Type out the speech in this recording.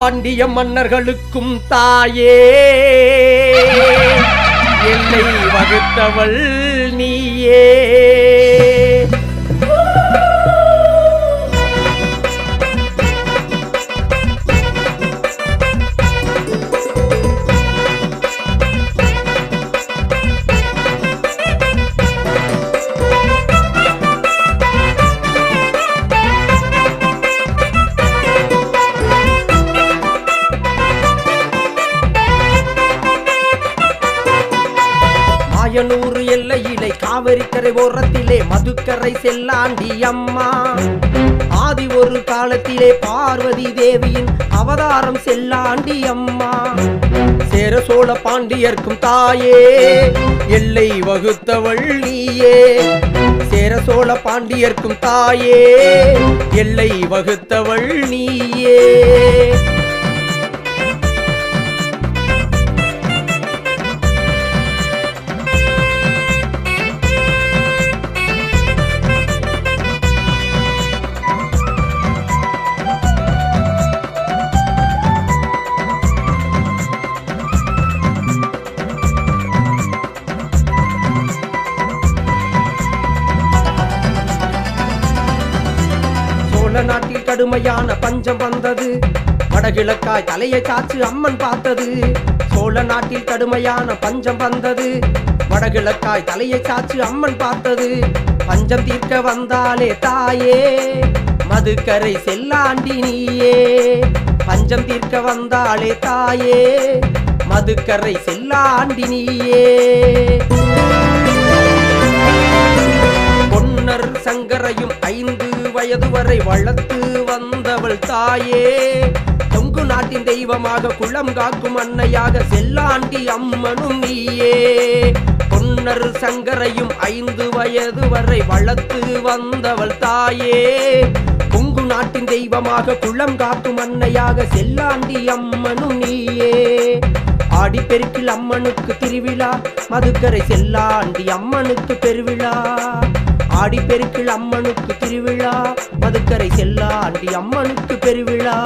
பாண்டிய மன்னர்களுக்கும் தாயே எல்லை வகுத்தவள் நீயே. மாயனூர் எல்லையிலே காவிரிக்கரை ஓரத்திலே மதுக்கரை செல்லாண்டி அம்மா. ஆதி ஒரு காலத்திலே பார்வதி தேவியின் அவதாரம் செல்லாண்டி அம்மா. சேர சோழ பாண்டியர்க்கும் தாயே எல்லை வகுத்தவள் நீயே. சேர சோழ பாண்டியர்க்கும் தாயே எல்லை வகுத்தவள் நீயே. சோழ நாட்டில் கடுமையான பஞ்சம் வந்தது. வடகிழக்காய் தலையை சாச்சு அம்மன் பார்த்தது. சோழ நாட்டில் கடுமையான பஞ்சம் வந்தது. வடகிழக்காய் தலையை சாச்சு அம்மன் பார்த்தது. பஞ்சம் தீர்க்க வந்தாலே தாயே மதுக்கரை செல்லாண்டி நீயே. பஞ்சம் தீர்க்க வந்தாலே தாயே மதுக்கரை செல்லாண்டி நீயே. பொன்னர் சங்கரையும் 5 வயது வரை வளர்த்து வந்தவள் தாயே. கொங்கு நாட்டின் தெய்வமாக குளம் காக்கும் அன்னையாக செல்லாண்டி அம்மனும் நீயே. பொன்னர் சங்கரையும் 5 வயது வரை வளர்த்து வந்தவள் தாயே. கொங்கு நாட்டின் தெய்வமாக குளம் காக்கும் அன்னையாக செல்லாண்டி அம்மனும் நீயே. ஆடிப்பெருக்கில் அம்மனுக்கு திருவிழா, மதுக்கரை செல்லாண்டி அம்மனுக்கு பெருவிழா. ஆடிப்பெருக்கில் அம்மனுக்கு திருவிழா, மதுக்கரை செல்லாண்டி அம்மனுக்கு பெருவிழா.